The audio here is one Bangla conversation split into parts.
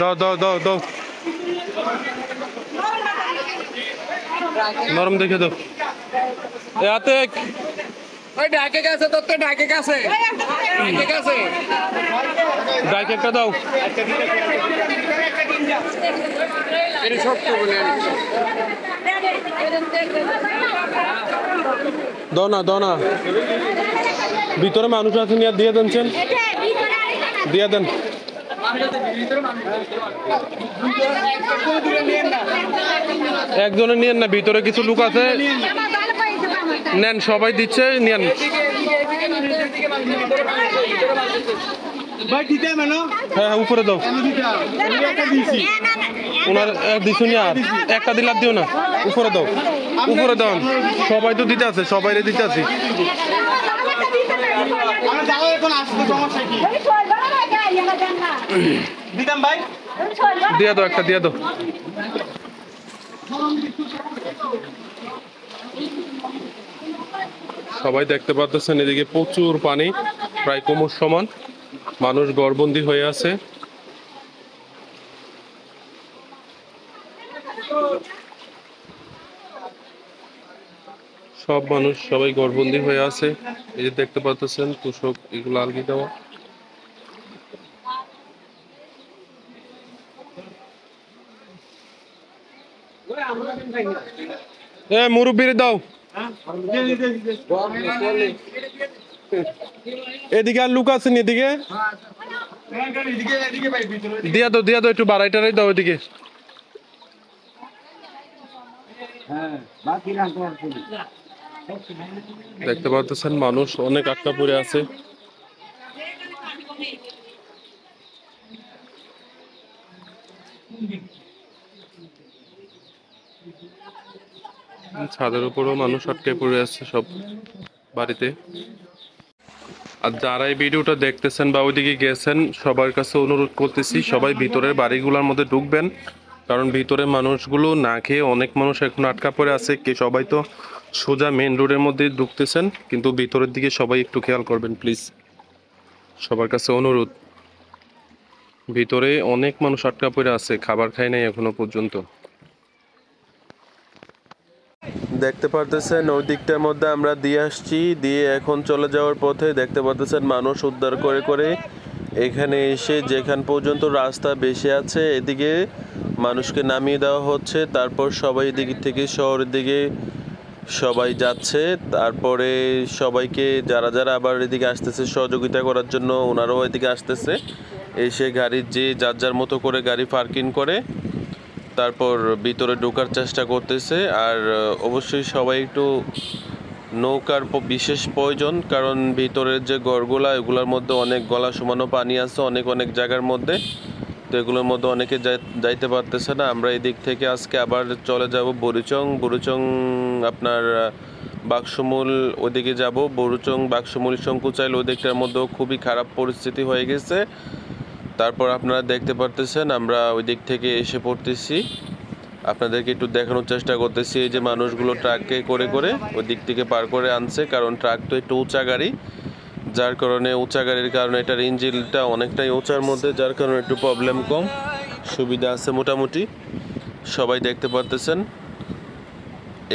দাও দাও দাও দাও নরম দেখে দাও এতে ওই ডাকে গেছে তোর তো ডাকে গেছে ডাইক একটা দাও এটা ছোট্ট বলে দাও না ভিতরে মানুষ আছে নিয়ে দিয়ে দেনছেন দিয়ে দেন একজনে নিয়েন না ভিতরে কিছু লোক আছে নেন সবাই দিচ্ছে নেন হ্যাঁ উপরে দাও ওনার দিছো না আর একটা দিলে আর দিও না উপরে দাও সবাই তো দিতে আছে সবাইরে দিতে আছে দিয়ে দাও একটা দিয়ে দাও সবাই দেখতে পাচ্ছেন এদিকে প্রচুর পানি প্রায় কোমর সমান মানুষ ঘরবন্দি হয়ে আছে সব মানুষ সবাই ঘরবন্দি হয়ে আছে এই যে দেখতে পাচ্ছেন তোষক এগুলো আলগি দেওয়া মুরব্বিরে দাও এদিকে আর লুক আছেন এদিকে দিয়া দাও একটু বাড়াইটারাই দাও এদিকে দেখতে পাচ্ছেন মানুষ অনেক আটকা পড়ে আছে ছাদের উপরও মানুষ আটকে পড়ে আছে সব বাড়িতে আর যারা এই ভিডিওটা দেখতেছেন বা ওইদিকে গেছেন সবার কাছে অনুরোধ করতেছি সবাই ভিতরের বাড়িগুলোর মধ্যে ঢুকবেন কারণ ভিতরে মানুষগুলো না খেয়ে অনেক মানুষ এখন আটকা পড়ে আছে কি সবাই তো সোজা মেইন রোডের মধ্যে ঢুকতেছেন কিন্তু ভিতরের দিকে সবাই একটু খেয়াল করবেন প্লিজ সবার কাছে অনুরোধ ভিতরে অনেক মানুষ আটকা পড়ে আছে খাবার খায় নাই এখনো পর্যন্ত দেখতে পারতেছেন ওই দিকটার মধ্যে আমরা দিয়ে আসছি দিয়ে এখন চলে যাওয়ার পথে দেখতে পারতেছেন মানুষ উদ্ধার করে করে এখানে এসে যেখান পর্যন্ত রাস্তা বেশি আছে এদিকে মানুষকে নামিয়ে দেওয়া হচ্ছে তারপর সবাই এদিক থেকে শহরের দিকে সবাই যাচ্ছে তারপরে সবাইকে যারা যারা আবার এদিকে আসতেছে সহযোগিতা করার জন্য ওনারাও এদিকে আসতেছে এসে গাড়ির যে যার যার মতো করে গাড়ি পার্কিং করে তারপর ভিতরে ঢোকার চেষ্টা করতেছে আর অবশ্যই সবাই একটু নৌকার বিশেষ প্রয়োজন কারণ ভিতরের যে ঘরগুলা এগুলোর মধ্যে অনেক গলা সমানো পানি আছে অনেক জায়গার মধ্যে তো এগুলোর মধ্যে অনেকে যাইতে পারতেছে না আমরা এই দিক থেকে আজকে আবার চলে যাব বুড়িচং আপনার বাক্সমূল ওদিকে যাব বুড়িচং বাক্সমূল শঙ্কুচাইল ওই দিকটার মধ্যেও খুবই খারাপ পরিস্থিতি হয়ে গেছে তারপর আপনারা দেখতে পারতেছেন আমরা ওই দিক থেকে এসে পড়তেছি আপনাদেরকে একটু দেখানোর চেষ্টা করতেছি এই যে মানুষগুলো ট্রাকে করে করে ওই দিক থেকে পার করে আনছে কারণ ট্রাক তো একটু উঁচা গাড়ি যার কারণে উঁচা গাড়ির কারণে এটার ইঞ্জিনটা অনেকটাই উঁচার মধ্যে যার কারণে একটু প্রবলেম কম সুবিধা আছে মোটামুটি সবাই দেখতে পারতেছেন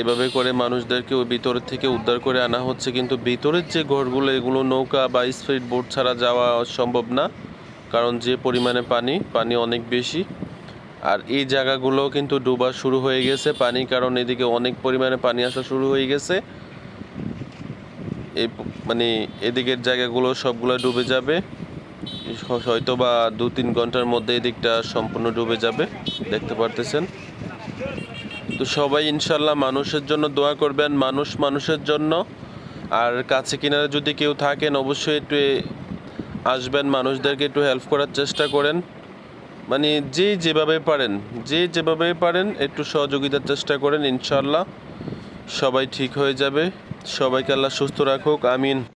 এভাবে করে মানুষদেরকে ওই ভিতর থেকে উদ্ধার করে আনা হচ্ছে কিন্তু ভিতরের যে ঘরগুলো এগুলো নৌকা বা স্পিড বোট ছাড়া যাওয়া সম্ভব না কারণ যে পরিমাণে পানি অনেক বেশি আর এই জায়গাগুলো কিন্তু ডুবা শুরু হয়ে গেছে পানি কারণ এদিকে অনেক পরিমাণে পানি আসা শুরু হয়ে গেছে এই মানে এদিকের জায়গাগুলো সবগুলো ডুবে যাবে হয়তো বা 2-3 ঘন্টার মধ্যে এদিকটা সম্পূর্ণ ডুবে যাবে দেখতে পারতেছেন তো সবাই ইনশাল্লাহ মানুষের জন্য দোয়া করবেন মানুষের জন্য আর কাছে কিনারে যদি কেউ থাকেন অবশ্যই একটু আসবেন মানুষদেরকে একটু হেল্প করার চেষ্টা করেন মানে যে যেভাবে পারেন একটু সহযোগিতার চেষ্টা করেন ইনশাল্লাহ সবাই ঠিক হয়ে যাবে সবাইকে আল্লাহ সুস্থ রাখুক আমিন